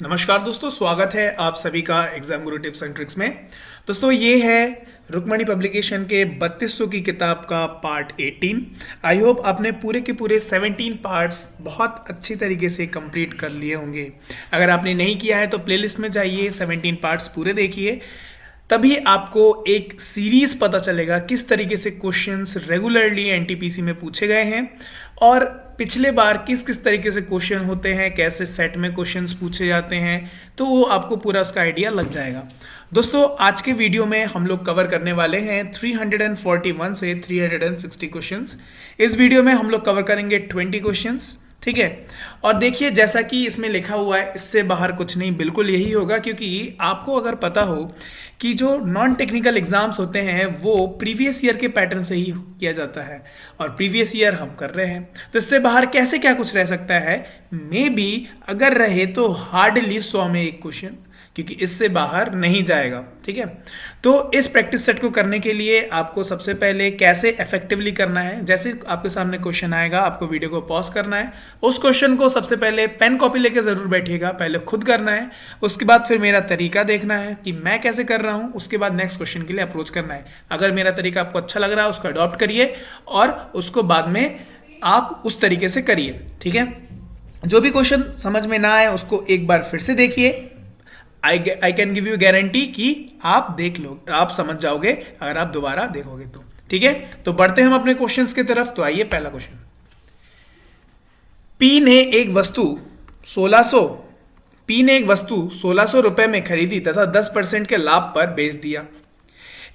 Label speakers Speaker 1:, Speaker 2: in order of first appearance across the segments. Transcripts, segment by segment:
Speaker 1: नमस्कार दोस्तों, स्वागत है आप सभी का exam Guru tips and tricks में। दोस्तों ये है रुक्मणी पब्लिकेशन के 3200 की किताब का पार्ट 18। आई होप आपने पूरे के पूरे 17 पार्ट्स बहुत अच्छी तरीके से कंप्लीट कर लिए होंगे। अगर आपने नहीं किया है तो प्लेलिस्ट में जाइए, 17 पार्ट्स पूरे देखिए, तभी आपको एक सीरीज पता चलेगा किस तरीके से क्वेश्चंस रेगुलरली एनटीपीसी में पूछे गए हैं और पिछले बार किस किस तरीके से क्वेश्चन होते हैं, कैसे सेट में क्वेश्चंस पूछे जाते हैं, तो वो आपको पूरा उसका आइडिया लग जाएगा। दोस्तों आज के वीडियो में हम लोग कवर करने वाले हैं 341 से 360 क्वेश्चंस। इस वीडियो में हम लोग कवर करेंगे 20 क्वेश्चंस, ठीक है। और देखिए जैसा कि इसमें लिखा हुआ है, इससे बाहर कुछ नहीं, बिल्कुल यही होगा, क्योंकि आपको अगर पता हो कि जो नॉन टेक्निकल एग्जाम्स होते हैं वो प्रीवियस ईयर के पैटर्न से ही किया जाता है और प्रीवियस ईयर हम कर रहे हैं, तो इससे बाहर कैसे क्या कुछ रह सकता है। मे बी अगर रहे तो हार्डली 100 में एक क्वेश्चन, क्योंकि इससे बाहर नहीं जाएगा, ठीक है। तो इस प्रैक्टिस सेट को करने के लिए आपको सबसे पहले कैसे इफेक्टिवली करना है, जैसे आपके सामने क्वेश्चन आएगा आपको वीडियो को पॉज करना है, उस क्वेश्चन को सबसे पहले पेन कॉपी लेके जरूर बैठिएगा, पहले खुद करना है, उसके बाद फिर मेरा तरीका देखना है कि मैं कैसे कर रहा हूं, उसके बाद नेक्स्ट क्वेश्चन के लिए अप्रोच करना है। अगर मेरा तरीका आपको अच्छा लग रहा है उसको अडॉप्ट करिए और उसको बाद में आप उस तरीके से करिए, ठीक है। जो भी क्वेश्चन समझ में ना आए उसको एक बार फिर से देखिए। I can give you guarantee कि आप देख लो, आप समझ जाओगे अगर आप दोबारा देखोगे तो, ठीक है। तो बढ़ते हैं हम अपने क्वेश्चंस की तरफ। तो आइए पहला क्वेश्चन। पी ने एक वस्तु 1600 रुपए में खरीदी तथा 10% के लाभ पर बेच दिया।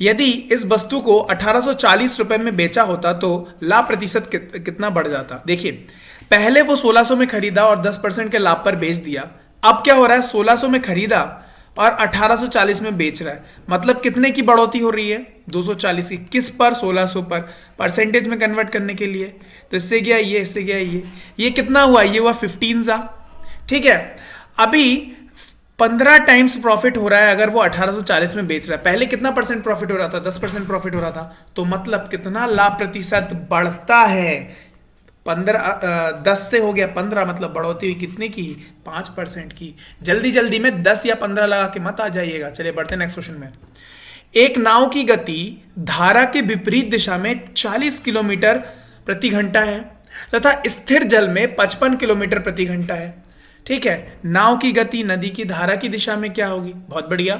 Speaker 1: यदि इस वस्तु को 1840 रुपए में बेचा होता तो लाभ प्रतिशत कितना बढ़ जाता। देखिए पहले वो 1600 में खरीदा और 10% के लाभ पर बेच दिया। अब क्या हो रहा है, 1600 में खरीदा और 1840 में बेच रहा है, मतलब कितने की बढ़ोतरी हो रही है, 240 की। किस पर, 1600 पर। परसेंटेज में कन्वर्ट करने के लिए तो इससे गया ये, इससे गया ये कितना हुआ, ये हुआ 15 सा, ठीक है। अभी 15 टाइम्स प्रॉफिट हो रहा है अगर वो 1840 में बेच रहा है। पहले कितना परसेंट प्रॉफिट हो रहा था, 10% प्रॉफिट हो रहा था, तो मतलब कितना लाभ प्रतिशत बढ़ता है। 10 से हो गया 15, मतलब बढ़ोतरी हुई कितने की, 5% की। जल्दी जल्दी में 10 या 15 लगा के मत आ जाइएगा। चलिए बढ़ते हैं नेक्स्ट क्वेश्चन में। एक नाव की गति धारा के विपरीत दिशा में 40 किलोमीटर प्रति घंटा है तथा स्थिर जल में 55 किलोमीटर प्रति घंटा है, ठीक है। नाव की गति नदी की धारा की दिशा में क्या होगी, बहुत बढ़िया।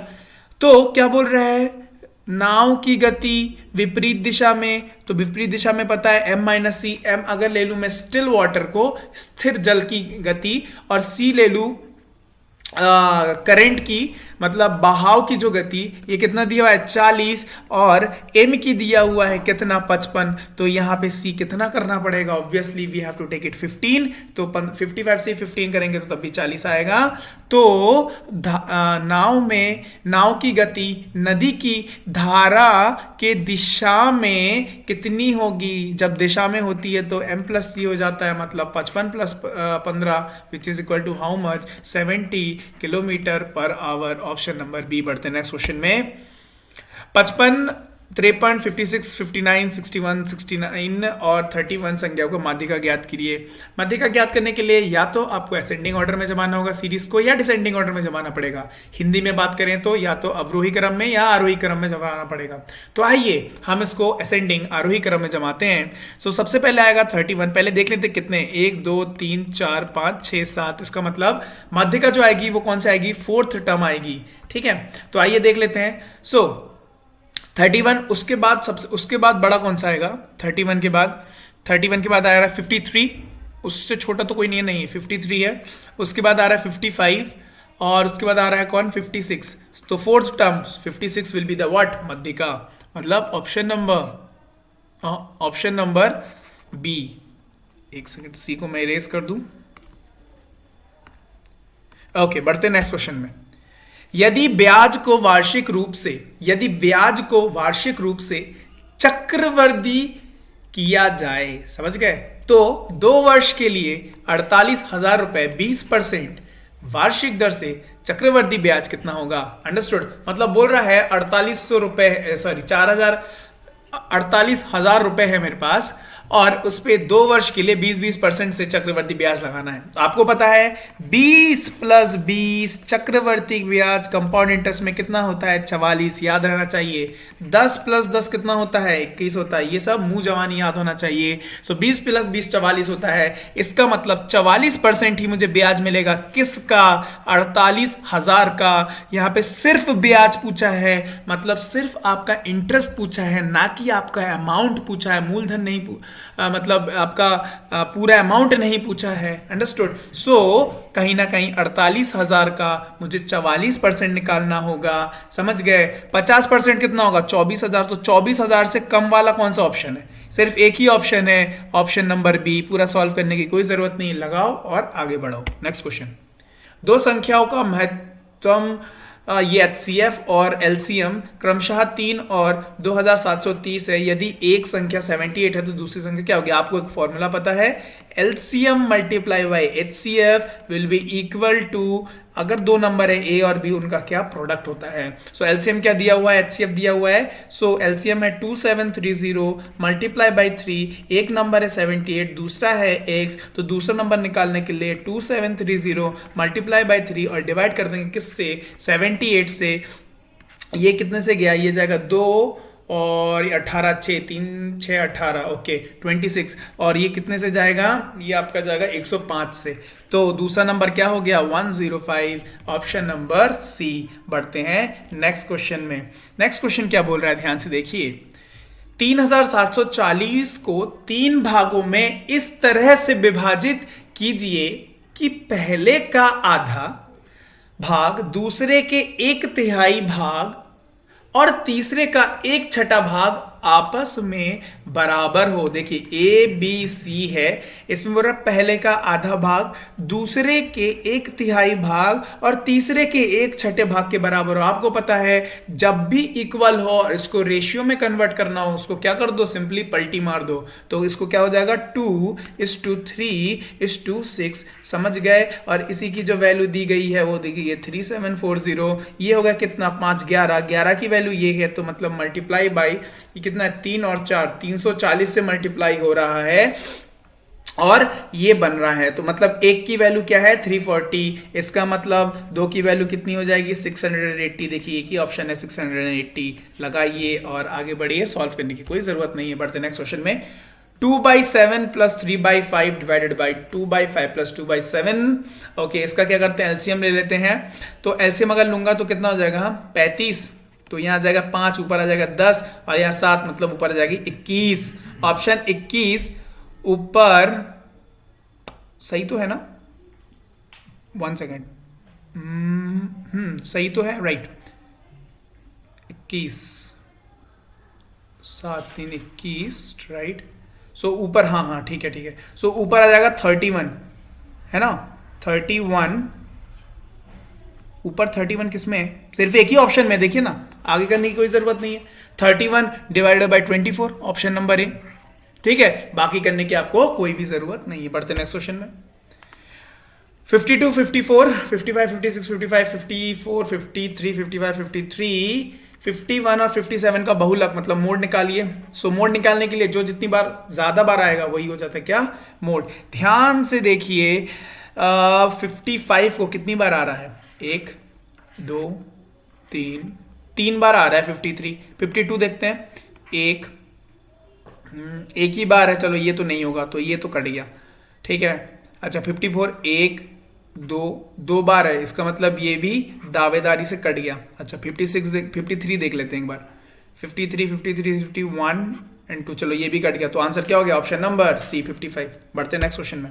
Speaker 1: तो क्या बोल रहा है, नाव की गति विपरीत दिशा में, तो विपरीत दिशा में पता है M-C। M अगर ले लूं मैं स्टिल वाटर को, स्थिर जल की गति, और C ले लूं करंट की, मतलब बहाव की जो गति, ये कितना दिया हुआ है 40 और M की दिया हुआ है कितना 55। तो यहाँ पे C कितना करना पड़ेगा, obviously we have to take it 15। तो 55 से 15 करेंगे तो तब भी 40 आएगा। तो नाव की गति नदी की धारा के दिशा में कितनी होगी, जब दिशा में होती है तो M+C हो जाता है, मतलब 55 + 15 which is equal to how much, 70 kilometre per hour. Option number B. बढ़ते हैं नेक्स्ट क्वेश्चन में। 55, 53, 56, 59, 61, 69 और 31 संख्याओं को माध्यिका ज्ञात कीजिए। माध्यिका ज्ञात करने के लिए या तो आपको असेंडिंग ऑर्डर में जमाना होगा सीरीज को, या डिसेंडिंग ऑर्डर में जमाना पड़ेगा। हिंदी में बात करें तो या तो अवरोही क्रम में या आरोही क्रम में जमाना पड़ेगा। तो आइए हम इसको असेंडिंग आरोही क्रम में जमाते हैं। सो सबसे पहले आएगा 31। पहले देख लेते कितने, 1 2 3 4 5 6 7। इसका मतलब माध्यिका जो आएगी वो कौन सी आएगी, 4th टर्म आएगी, ठीक है। तो आइए देख लेते हैं। 31, उसके बाद बड़ा कौन सा आएगा, 31 के बाद आ रहा है 53, उससे छोटा तो कोई नहीं, 53 है। उसके बाद आ रहा है 55 और उसके बाद आ रहा है कौन, 56। तो 4th term 56 will be the what, मध्यिका, मतलब ऑप्शन नंबर बी। एक सेकंड, सी को मैं इरेज कर दूं। ओके, बढ़ते नेक्स्ट क्वेश्चन में। यदि ब्याज को वार्षिक रूप से चक्रवृद्धि किया जाए, समझ गए, तो 2 वर्ष के लिए 48,000 रुपए 20% वार्षिक दर से चक्रवृद्धि ब्याज कितना होगा। अंडरस्टूड, मतलब बोल रहा है 4800 रुपए, 48,000 रुपए है मेरे पास और उस पे 2 वर्ष के लिए 20-20% से चक्रवर्ती ब्याज लगाना है। तो आपको पता है 20+20 चक्रवर्ती ब्याज कंपाउंड इंटरेस्ट में कितना होता है 44, याद रहना चाहिए। 10+10 कितना होता है 21 होता है। ये सब मुंह जवानी याद होना चाहिए। सो 20+20 44 होता है। इसका मतलब 44% ही मुझे ब्याज मिलेगा। किसका? 48,000 का। यहां पे सिर्फ ब्याज पूछा है, मतलब सिर्फ आपका इंटरेस्ट पूछा है, ना कि आपका अमाउंट पूछा है। मूलधन नहीं मतलब आपका पूरा अमाउंट नहीं पूछा है। अंडरस्टूड? सो कहीं ना कहीं 48,000 का मुझे 44% निकालना होगा। समझ गए? 50% कितना होगा 24,000। तो 24,000 से कम वाला कौन सा ऑप्शन है? सिर्फ एक ही ऑप्शन है, ऑप्शन नंबर बी। पूरा सॉल्व करने की कोई जरूरत नहीं, लगाओ और आगे बढ़ो। Next question. दो संख्याओं का महत्तम ये HCF और LCM क्रमशः 3 और 2730 है। यदि एक संख्या 78 है तो दूसरी संख्या क्या होगी? आपको एक फॉर्मूला पता है, LCM multiply by HCF will be equal to, अगर दो नंबर है A और B, उनका क्या प्रोडक्ट होता है। सो LCM क्या दिया हुआ है, HCF दिया हुआ है। सो LCM है 2730 मल्टीप्लाई बाई 3, एक नंबर है 78, दूसरा है X, तो दूसरा नंबर निकालने के लिए 2730 मल्टीप्लाई बाई 3 और डिवाइड कर देंगे किससे? 78 से। ये कितने से गया? ये जाएगा 2 और 18, 6 3 6 18, ओके 26। और ये कितने से जाएगा? ये आपका जाएगा 105 से। तो दूसरा नंबर क्या हो गया? 105, ऑप्शन नंबर सी। बढ़ते हैं नेक्स्ट क्वेश्चन में। नेक्स्ट क्वेश्चन क्या बोल रहा है, ध्यान से देखिए। 3740 को 3 भागों में इस तरह से विभाजित कीजिए कि पहले का आधा भाग दूसरे के 1/3 भाग और तीसरे का 1/6 भाग आपस में बराबर हो। देखिए ABC है, इसमें बोल रहा है पहले का आधा भाग दूसरे के 1/3 भाग और तीसरे के 1/6 भाग के बराबर हो। आपको पता है जब भी इक्वल हो और इसको रेशियो में कन्वर्ट करना हो, उसको क्या कर दो? सिंपली पलटी मार दो। तो इसको क्या हो जाएगा? 2:3:6। समझ गए? और इसी की जो वैल्यू दी गई है वो दी गई है 3740। ये होगा कितना? 5 11, 11 की वैल्यू ये है, तो मतलब मल्टीप्लाई बाई कितना है? 3 और 4, 340 से मल्टीप्लाई हो रहा है और ये बन रहा है। तो मतलब एक की वैल्यू क्या है? 340। इसका मतलब दो की वैल्यू कितनी हो जाएगी? 680। देखिए एक ही ऑप्शन है 680। लगाइए और आगे बढ़िए। सॉल्व करने की कोई जरूरत नहीं है। बढ़ते नेक्स्ट क्वेश्चन में। 2/7 + 3/5 डिवाइडेड बाई 2/5 + 2/7। ओके, इसका क्या करते हैं? एलसीएम ले लेते हैं। तो एलसीएम अगर लूंगा तो कितना हो जाएगा? 35। तो यहां आ जाएगा 5, ऊपर आ जाएगा 10 और यहां 7, मतलब ऊपर आ जाएगी 21। ऑप्शन 21 ऊपर सही तो है ना? 1 सेकेंड। सही तो है, राइट। 21 7 3 21, राइट। सो ऊपर, हाँ ठीक है ठीक है। सो ऊपर आ जाएगा 31, है ना? 31 ऊपर 31 किसमें है? सिर्फ एक ही ऑप्शन में, देखिए ना, आगे करने की कोई जरूरत नहीं है। 31 divided by 24, option number A. ठीक है, बाकी करने की आपको कोई भी जरूरत नहीं है। बढ़ते नेक्स्ट क्वेश्चन में। 52 54 55 56 55 54 53 55 53 51 और 57 का बहुलक मतलब मोड निकालिए। सो मोड निकालने के लिए जो जितनी बार ज्यादा बार आएगा वही हो जाता है क्या? मोड। ध्यान से देखिए 55 को कितनी बार आ रहा है? 1 2 3 बार आ रहा है। 53 52 देखते हैं, एक ही बार है। चलो ये तो नहीं होगा, तो ये तो कट गया। ठीक है, अच्छा 54 1 2 बार है, इसका मतलब ये भी दावेदारी से कट गया। अच्छा 53 देख लेते हैं एक बार। 53 53 51 एंड 2, चलो ये भी कट गया। तो आंसर क्या हो गया? Option number C 55। बढ़ते नेक्स्ट क्वेश्चन में।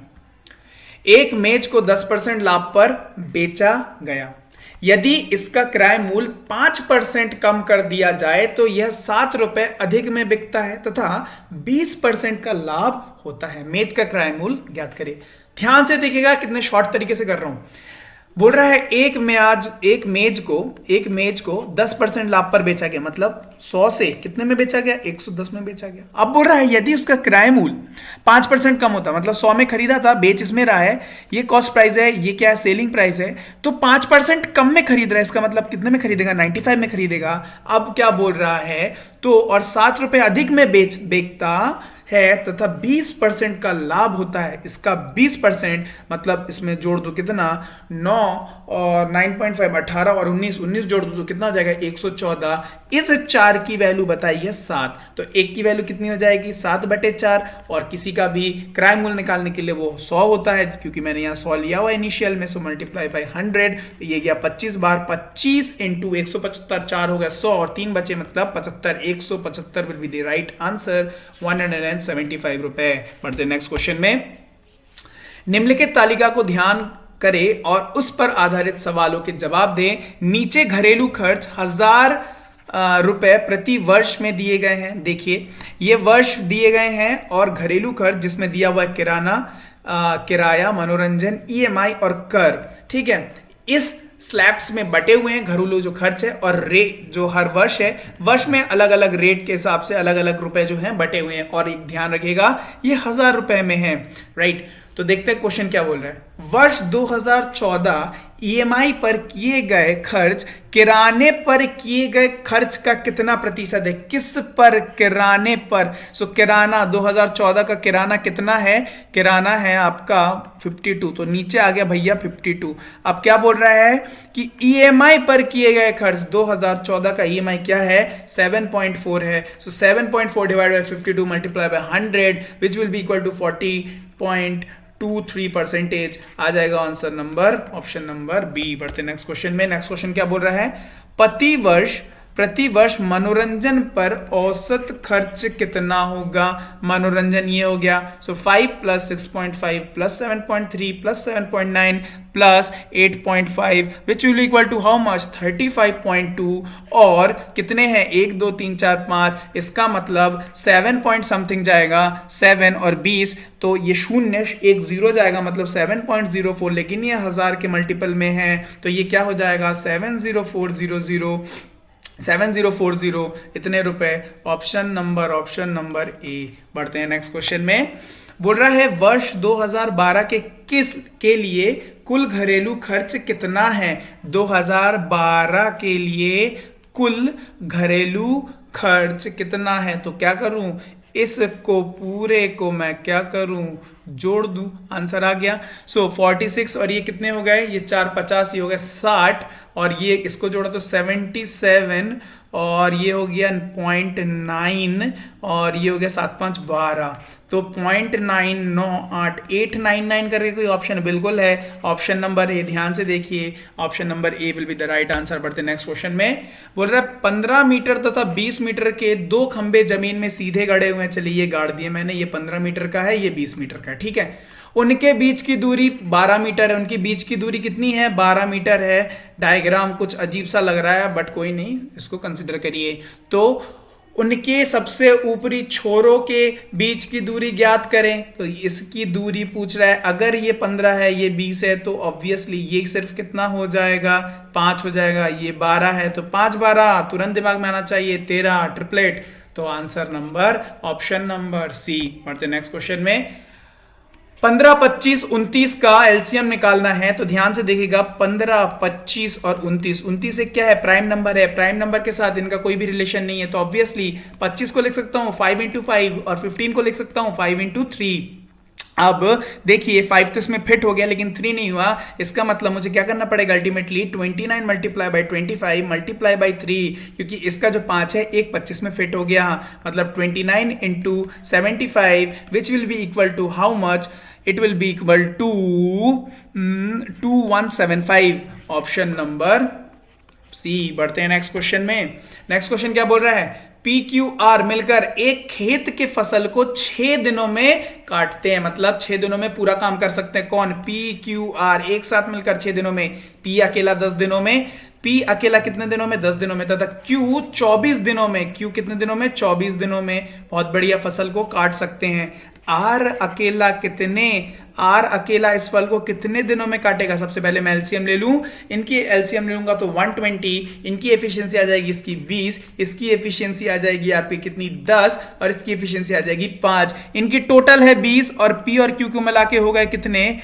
Speaker 1: एक मेज को 10% लाभ पर बेचा गया। यदि इसका क्रय मूल्य 5% कम कर दिया जाए तो यह 7 रुपए अधिक में बिकता है तथा 20% का लाभ होता है। मेज का क्रय मूल्य ज्ञात करिए। ध्यान से देखिएगा कितने शॉर्ट तरीके से कर रहा हूं। बोल रहा है एक मेज को 10% लाभ पर बेचा गया, मतलब 100 से कितने में बेचा गया? 110 में बेचा गया। अब बोल रहा है यदि उसका क्रय मूल्य 5% कम होता, मतलब 100 में खरीदा था, बेच इसमें रहा है, ये कॉस्ट प्राइस है, ये क्या है? सेलिंग प्राइस है, तो 5% कम में खरीद रहा है, इसका मतलब कितने में खरीदेगा? 95 में खरीदेगा। अब क्या बोल रहा है? तो और 7 रुपए अधिक में बेचता है तथा 20% का लाभ होता है, इसका 20% मतलब इसमें जोड़ दो कितना 9 और 9.5 18 और 19 जोड़ दो तो कितना हो जाएगा 114। इस 4 की वैल्यू बताई है 7, तो एक की वैल्यू कितनी हो जाएगी 7/4 और किसी का भी क्रय मूल्य निकालने के लिए वो 100 होता है, क्योंकि मैंने यहाँ 100 लिया हुआ इनिशियल में, सो मल्टीप्लाई बाय 100, ये गया 25 बार, 25 इंटू 175, 4 हो गया 100 और 3 बचे मतलब 75, 175 will be the right answer, 175 रुपए। बढ़ते नेक्स्ट क्वेश्चन में। निम्नलिखित तालिका को ध्यान करें और उस पर आधारित सवालों के जवाब दें। नीचे घरेलू खर्च 1000 रुपए प्रति वर्ष में दिए गए हैं। देखिए ये वर्ष दिए गए हैं और घरेलू खर्च जिसमें दिया हुआ है किराना, किराया, मनोरंजन, ईएमआई और कर, ठीक है, इस स्लैब्स में बटे हुए हैं घरेलू जो खर्च है, और रेट जो हर वर्ष है, वर्ष में अलग अलग रेट के हिसाब से अलग अलग रुपए जो हैं बटे हुए हैं, और एक ध्यान रखिएगा ये 1000 रुपए में है, राइट। तो देखते हैं क्वेश्चन क्या बोल रहा है। वर्ष 2014 ईएमआई पर किए गए खर्च किराने पर किए गए खर्च का कितना प्रतिशत है? किस पर? किराने पर। सो किराना 2014 का किराना कितना है? किराना है आपका 52, तो नीचे आ गया भैया 52। अब क्या बोल रहा है कि ईएमआई पर किए गए खर्च 2014 का ईएमआई क्या है 7.4 है। So 7.4 divide by 52 multiply by 100 which will be equal to 40.23% आ जाएगा answer number option number B. बढ़ते नेक्स्ट क्वेश्चन में। नेक्स्ट क्वेश्चन क्या बोल रहा है? प्रति वर्ष मनोरंजन पर औसत खर्च कितना होगा? मनोरंजन ये हो गया, so 5 plus 6.5 plus 7.3 plus 7.9 plus 8.5 which will equal to how much 35.2 और कितने हैं 1 2 3 4 5, इसका मतलब 7 पॉइंट समथिंग जाएगा 7 और 20, तो ये शून्य एक जीरो जाएगा मतलब 7.04, लेकिन ये 1000 के मल्टीपल में है तो ये क्या हो जाएगा 7040 इतने रुपए। Option number A. बढ़ते हैं नेक्स्ट क्वेश्चन में। बोल रहा है वर्ष 2012 के लिए कुल घरेलू खर्च कितना है? 2012 के लिए कुल घरेलू खर्च कितना है? तो क्या करूं, इसको पूरे को मैं क्या करूं जोड़ दूं, आंसर आ गया। सो 46 और ये कितने हो गए, ये 4 50, ये हो गए 60 और ये इसको जोड़ा तो 77 और ये हो गया 0.9 और ये हो गया 7 5 12, तो 0.99899 करके कोई ऑप्शन बिल्कुल है ऑप्शन नंबर ए। ध्यान से देखिए option number A will be the right answer. बढ़ते नेक्स्ट क्वेश्चन में। बोल रहा है 15 मीटर तथा 20 मीटर के दो खंबे जमीन में सीधे गड़े हुए हैं। चलिए ये गाड़ दिए मैंने, ये 15 मीटर का है, ये 20 मीटर का है, ठीक है। उनके बीच की दूरी 12 मीटर है। उनकी बीच की दूरी कितनी है? 12 मीटर है। डायग्राम कुछ अजीब सा लग रहा है बट कोई नहीं, इसको कंसिडर करिए। तो उनके सबसे ऊपरी छोरों के बीच की दूरी ज्ञात करें, तो इसकी दूरी पूछ रहा है। अगर ये 15 है, ये 20 है, तो ऑब्वियसली ये सिर्फ कितना हो जाएगा 5 हो जाएगा। ये 12 है तो 5 12 तुरंत दिमाग में आना चाहिए, 13 ट्रिपलेट, तो answer number option number C. बढ़ते नेक्स्ट क्वेश्चन में। 15 25 29 का एलसीएम निकालना है, तो ध्यान से देखिएगा 15 25 और 29 एक क्या है प्राइम नंबर है। प्राइम नंबर के साथ इनका कोई भी रिलेशन नहीं है, तो ऑब्वियसली 25 को लिख सकता हूं 5 इंटू 5 और 15 को लिख सकता हूं 5 इंटू 3। अब देखिए 5 तो इसमें फिट हो गया लेकिन 3 नहीं हुआ, इसका मतलब मुझे क्या करना पड़ेगा ultimately 29 multiply by 25 multiply by 3, क्योंकि इसका जो 5 है एक 25 में फिट हो गया, मतलब 29 into 75 which will be equal to how much, it will be equal to 2175 option number C. बढ़ते हैं नेक्स्ट क्वेश्चन में। नेक्स्ट क्वेश्चन क्या बोल रहा है? PQR मिलकर एक खेत के फसल को 6 दिनों में काटते हैं, मतलब 6 दिनों में पूरा काम कर सकते हैं। कौन? PQR एक साथ मिलकर 6 दिनों में। P अकेला 10 दिनों में, P अकेला कितने दिनों में 10 दिनों में, तथा Q 24 दिनों में। Q कितने दिनों में? 24 दिनों में बहुत बढ़िया फसल को काट सकते हैं। R अकेला इस फल को कितने दिनों में काटेगा? सबसे पहले मैं एलसीएम ले लूं, इनकी एलसीएम ले लूंगा तो 120, इनकी एफिशिएंसी आ जाएगी इसकी 20, इसकी एफिशिएंसी आ जाएगी आपकी कितनी 10 और इसकी एफिशिएंसी आ जाएगी 5। इनकी टोटल है 20 और P और Q को मिला के हो गए कितने,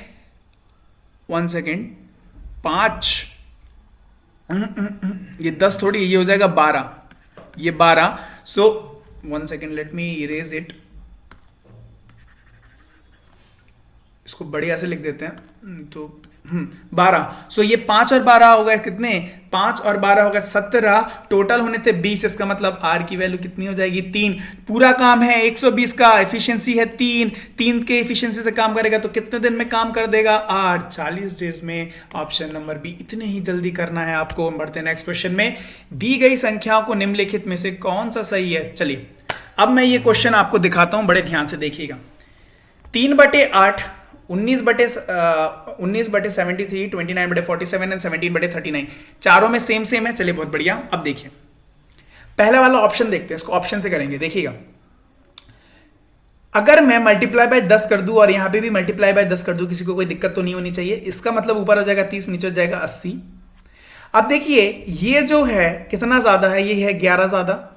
Speaker 1: 1 सेकेंड, 5, ये 10 थोड़ी, ये हो जाएगा 12, ये 12। सो 1 second let me erase it, इसको बढ़िया से लिख देते हैं। तो 12। सो ये 5 और 12 हो गए कितने, 5 और 12 हो गए 17, टोटल होने थे 20। इसका मतलब आर की वैल्यू कितनी हो जाएगी, 3। पूरा काम है 120 का, एफिशिएंसी है 3 के एफिशिएंसी से काम करेगा तो कितने दिन में काम कर देगा, आर 40 डेज में। ऑप्शन नंबर बी, इतने ही जल्दी करना है आपको। बढ़ते हैं नेक्स्ट क्वेश्चन में। दी गई संख्याओं को निम्नलिखित में से कौन सा सही है। चलिए अब मैं ये क्वेश्चन आपको दिखाता हूं, बड़े ध्यान से देखिएगा। 3/8, 19/73, 29/47 एंड 17/39, चारों में सेम सेम है। चलिए बहुत बढ़िया। अब देखिए पहला वाला ऑप्शन देखते हैं, इसको ऑप्शन से करेंगे। देखिएगा, अगर मैं मल्टीप्लाई बाय 10 कर दूं और यहां पे भी मल्टीप्लाई बाय 10 कर दूं, किसी को कोई दिक्कत तो नहीं होनी चाहिए। इसका मतलब ऊपर हो जाएगा 30, नीचे हो जाएगा 80। अब देखिए ये जो है कितना ज्यादा है, ये है 11 ज्यादा,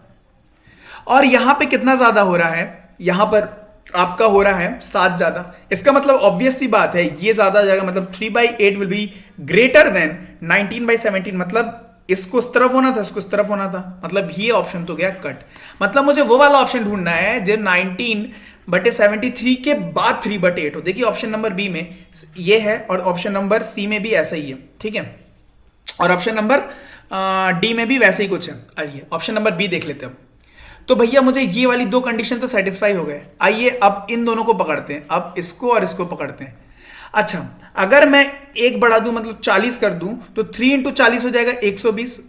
Speaker 1: और यहां पे कितना ज्यादा हो रहा है, यहां पर आपका हो रहा है 7 ज्यादा। इसका मतलब ऑब्वियस सी बात है ये ज्यादा हो जाएगा, मतलब 3/8 विल बी ग्रेटर देन 19/17। मतलब इसको इस तरफ होना था, इसको इस तरफ होना था, मतलब ये ऑप्शन तो गया कट। मतलब मुझे वो वाला ऑप्शन ढूंढना है जो 19/73 के बाद 3/8 हो। देखिए ऑप्शन नंबर बी में ये है और ऑप्शन नंबर सी में भी ऐसा ही है, ठीक है, और ऑप्शन नंबर डी में भी वैसे ही कुछ है। आइए ऑप्शन नंबर बी देख लेते हैं। तो भैया मुझे ये वाली दो कंडीशन तो सेटिस्फाई हो गए। आइए अब इन दोनों को पकड़ते हैं, अब इसको और इसको पकड़ते हैं। अच्छा, अगर मैं एक बढ़ा दूं मतलब 40 कर दूं तो 3 × 40 हो जाएगा 120,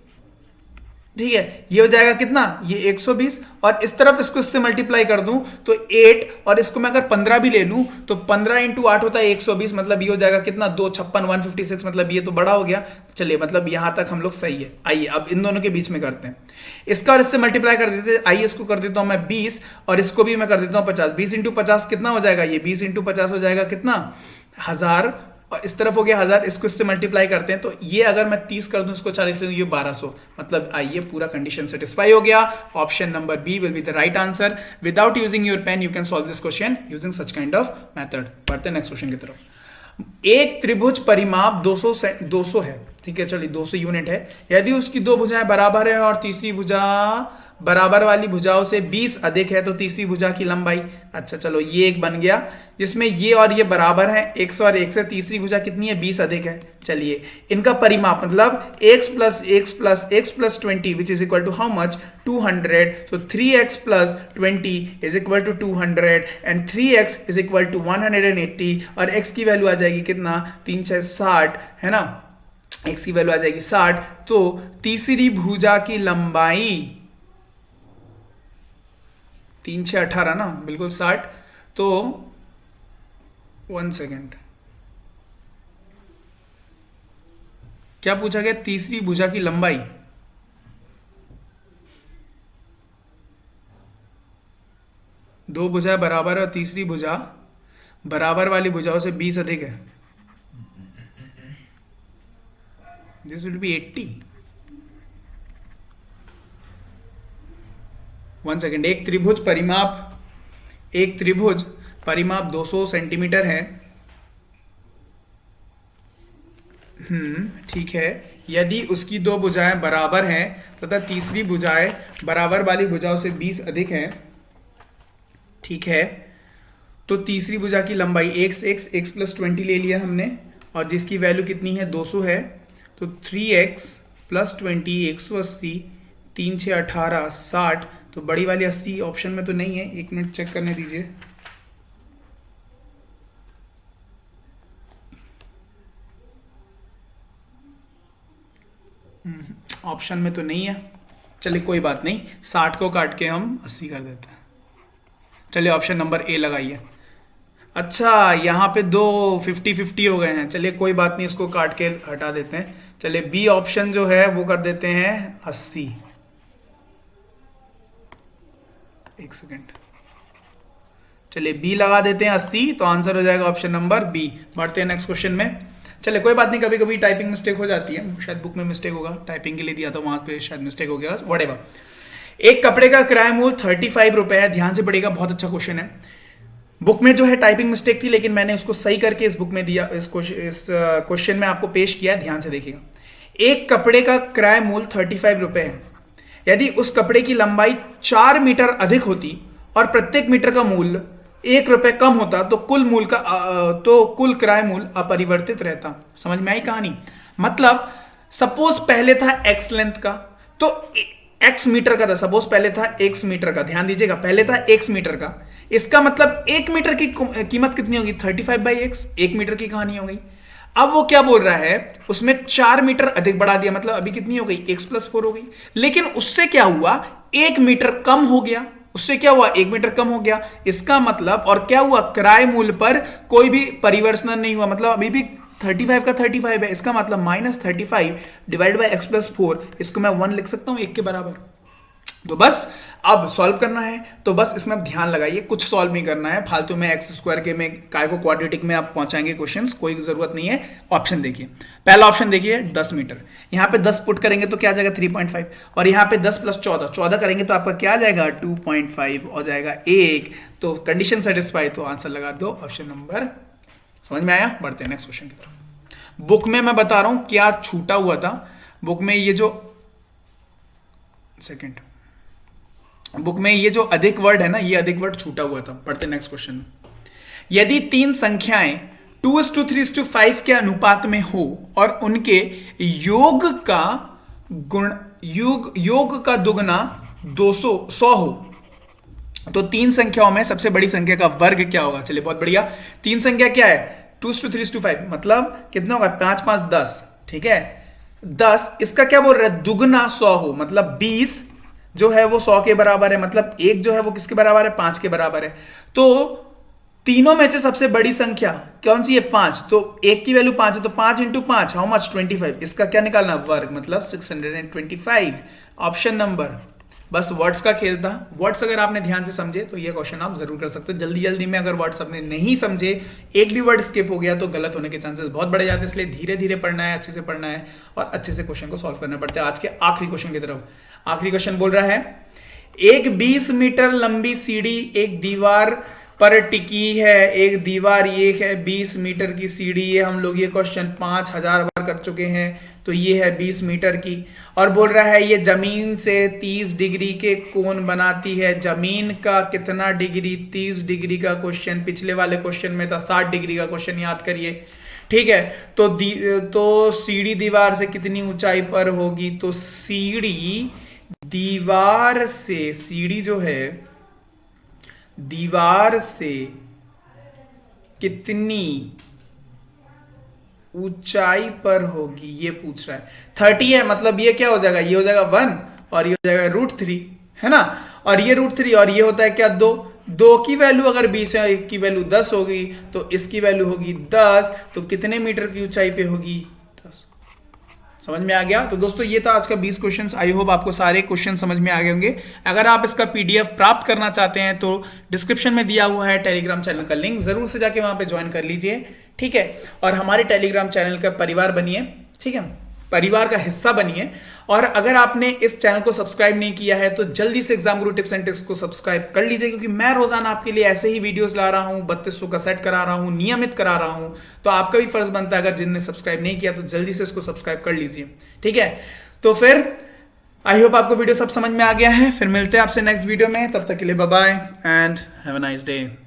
Speaker 1: ठीक है। ये हो जाएगा कितना, ये 120, और इस तरफ इसको इससे मल्टीप्लाई कर दूं तो 8, और इसको मैं अगर 15 भी ले लूं तो 15 × 8 होता है 120, मतलब ये हो जाएगा कितना, 256, 156, मतलब ये तो बड़ा हो गया। चलिए मतलब यहां तक हम लोग सही है। आइए अब इन दोनों के बीच में करते हैं, इसका और इससे मल्टीप्लाई कर देते हैं। आइए इसको कर देता हूं मैं 20 और इसको भी मैं कर देता हूं 50। 20 × 50 कितना हो जाएगा, ये 20 × 50 हो जाएगा कितना, 1000, और इस तरफ हो गया 1000, इसको इससे मल्टीप्लाई करते हैं तो ये अगर मैं 30 कर दूं, इसको 40 ले दूं, ये 1200। मतलब आइए पूरा कंडीशन सेटिस्फाई हो गया। Option number B will be the right answer. Without using your pen you can solve this question using such kind of method. बढ़ते हैं नेक्स्ट क्वेश्चन की तरफ। एक त्रिभुज परिमाप 200 है, ठीक है, चलिए 200 यूनिट है। यदि उसकी दो भुजाएं बराबर है और तीसरी भुजा बराबर वाली भुजाओं से 20 अधिक है तो तीसरी भुजा की लंबाई, अच्छा चलो ये एक बन गया जिसमें ये और ये बराबर है, 100 और 1 से तीसरी भुजा कितनी है, 20 अधिक है। चलिए इनका परिमाप मतलब x + x + x + 20 which is equal to how much, 200। So 3x + 20 is equal to 200 and 3x is equal to 180, और x की वैल्यू आ जाएगी कितना, 3 × 6 = 60, है ना, x की वैल्यू आ जाएगी 60। तो तीसरी भुजा की लंबाई 3 × 6 = 18 ना, बिल्कुल 60। तो 1 सेकेंड, क्या पूछा गया, तीसरी भुजा की लंबाई, दो भुजाएं बराबर है और तीसरी भुजा बराबर वाली भुजाओं से 20 अधिक है, दिस विल बी 80। 1 सेकेंड, एक त्रिभुज परिमाप 200 सेंटीमीटर है, ठीक है। यदि उसकी दो भुजाएं बराबर हैं तथा तीसरी भुजाएं बराबर वाली भुजाओं से 20 अधिक है, ठीक है, तो तीसरी भुजा की लंबाई x + 20 ले लिया हमने, और जिसकी वैल्यू कितनी है, 200 है। तो 3x + 20 180, 3 × 6 = 18, 60। तो बड़ी वाली 80 ऑप्शन में तो नहीं है, 1 मिनट चेक करने दीजिए। ऑप्शन में तो नहीं है, चलिए कोई बात नहीं, 60 को काट के हम 80 कर देते हैं। चलिए ऑप्शन नंबर ए लगाइए। अच्छा यहाँ पे दो 50-50 हो गए हैं, चलिए कोई बात नहीं, इसको काट के हटा देते हैं। चलिए बी ऑप्शन जो है वो कर देते हैं 80। 1 सेकेंड, चलिए बी लगा देते हैं 80, तो आंसर हो जाएगा ऑप्शन नंबर बी। बढ़ते हैं नेक्स्ट क्वेश्चन में। चलिए कोई बात नहीं, कभी कभी टाइपिंग मिस्टेक हो जाती है, शायद बुक में मिस्टेक होगा, टाइपिंग के लिए दिया था वहां पे शायद मिस्टेक हो गया, व्हाटएवर। एक कपड़े का किराया मूल्य 35 रुपए है, ध्यान से पढ़िएगा, बहुत अच्छा क्वेश्चन है। बुक में जो है टाइपिंग मिस्टेक थी, लेकिन मैंने उसको सही करके इस बुक में दिया, इस क्वेश्चन में आपको पेश किया है, ध्यान से देखिएगा। एक कपड़े का किराया मूल्य 35 रुपए है। यदि उस कपड़े की लंबाई 4 मीटर अधिक होती और प्रत्येक मीटर का मूल्य ₹1 कम होता तो तो कुल किराया मूल्य अपरिवर्तित रहता। समझ में आई कहानी? मतलब सपोज पहले था एक्स लेंथ का, तो एक्स मीटर का था, सपोज पहले था एक्स मीटर का, ध्यान दीजिएगा पहले था एक्स मीटर का, इसका मतलब 1 मीटर की कीमत कितनी होगी? 35/x, 1 मीटर की कहानी हो गई। अब वो क्या बोल रहा है, उसमें 4 मीटर अधिक बढ़ा दिया, मतलब अभी कितनी हो गई? x+4 हो गई। लेकिन उससे क्या हुआ? 1 मीटर कम हो गया। उससे क्या हुआ? 1 मीटर कम हो गया। इसका मतलब, और क्या हुआ? किराए मूल्य पर कोई भी परिवर्तन नहीं हुआ, मतलब अभी भी 35 का 35 है। इसका मतलब -35 डिवाइड बाई x+4, इसको मैं 1 लिख सकता हूं, 1 के बराबर। तो बस अब सॉल्व करना है, तो बस इसमें ध्यान लगाइए, कुछ सॉल्व नहीं करना है फालतू में एक्स स्क्वायर के में काय को क्वाड्रेटिक में आप पहुंचाएंगे क्वेश्चंस, कोई जरूरत नहीं है। ऑप्शन देखिए, पहला ऑप्शन देखिए 10 मीटर, यहां पे 10 पुट करेंगे तो क्या आ जाएगा? 3.5, और यहां पे 10 + 14 करेंगे तो आपका क्या आ जाएगा? 2.5 हो जाएगा 1। तो कंडीशन सेटिस्फाई, तो आंसर लगा दो ऑप्शन नंबर। समझ में आया? बढ़ते हैं नेक्स्ट क्वेश्चन की तरफ। बुक में मैं बता रहा हूं क्या छूटा हुआ था। बुक में ये जो सेकंड बुक में ये जो अधिक वर्ड है ना, ये अधिक वर्ड छूटा हुआ था। पढ़ते नेक्स्ट क्वेश्चन। यदि 3 संख्याएं 2:3:5 के अनुपात में हो और उनके योग का दुगना 100 हो, तो 3 संख्याओं में सबसे बड़ी संख्या का वर्ग क्या होगा? चलिए बहुत बढ़िया। 3 संख्या क्या है? 2:3:5, मतलब कितना होगा? 5 5 10, ठीक है 10। इसका क्या बोल रहा है? दुगना 100 हो, मतलब 20 जो है वो 100 के बराबर है, मतलब एक जो है वो किसके बराबर है? 5 के बराबर है। तो तीनों में से सबसे बड़ी संख्या कौन सी है? 5। तो एक की वैल्यू 5 है, तो 5 × 5 हाउ मच? 25। इसका क्या निकालना? वर्ग, मतलब 625। Option number. बस वर्ड्स का खेल था। वर्ड्स अगर आपने ध्यान से समझे तो ये क्वेश्चन आप जरूर कर सकते हो। जल्दी जल्दी में अगर वर्ड्स आपने नहीं समझे, एक भी वर्ड स्किप हो गया तो गलत होने के चांसेस बहुत बढ़ जाते हैं। इसलिए धीरे धीरे पढ़ना है, अच्छे से पढ़ना है और अच्छे से क्वेश्चन को सॉल्व करना पड़ता है। आज के आखिरी क्वेश्चन की तरफ। आखिरी क्वेश्चन बोल रहा है, एक 20 मीटर लंबी सीढ़ी एक दीवार पर टिकी है। एक दीवार ये है 20 मीटर की सीढ़ी। ये हम लोग ये क्वेश्चन 5000 बार कर चुके हैं। तो ये है 20 मीटर की, और बोल रहा है ये जमीन से 30 डिग्री के कोण बनाती है। जमीन का कितना डिग्री? 30 डिग्री का क्वेश्चन पिछले वाले क्वेश्चन में था। 60 डिग्री का क्वेश्चन याद करिए, ठीक है। तो सीढ़ी दीवार से कितनी ऊंचाई पर होगी? तो सीढ़ी दीवार से, सीढ़ी जो है दीवार से कितनी ऊंचाई पर होगी, ये पूछ रहा है। 30 है, मतलब ये क्या हो जाएगा? ये हो जाएगा 1 और ये हो जाएगा √3, है ना। और ये √3 और ये होता है क्या? 2 की वैल्यू अगर 20 है, एक की वैल्यू 10 होगी, तो इसकी वैल्यू होगी 10। तो कितने मीटर की ऊंचाई पे होगी? 10। समझ में आ गया? तो दोस्तों ये था आज का 20 क्वेश्चंस। आई होप आपको सारे क्वेश्चन समझ में आ गए होंगे। अगर आप इसका PDF प्राप्त करना चाहते हैं तो डिस्क्रिप्शन में दिया हुआ है टेलीग्राम चैनल का लिंक, जरूर से जाके वहां पे ज्वाइन कर लीजिए, ठीक है। और हमारे टेलीग्राम चैनल का परिवार बनिए, ठीक है, परिवार का हिस्सा बनिए। और अगर आपने इस चैनल को सब्सक्राइब नहीं किया है तो जल्दी से exam Guru tips and tricks को सब्सक्राइब कर लीजिए, क्योंकि मैं रोजाना आपके लिए ऐसे ही वीडियोस ला रहा हूं, 3200 का सेट करा रहा हूं, नियमित करा रहा हूं। तो आपका भी फर्ज बनता है, अगर जिनने सब्सक्राइब नहीं किया तो जल्दी से इसको सब्सक्राइब कर लीजिए, ठीक है। तो फिर आई होप आपको वीडियो सब समझ में आ गया है। फिर मिलते हैं आपसे नेक्स्ट वीडियो में, तब तक के लिए bye bye and have a nice day.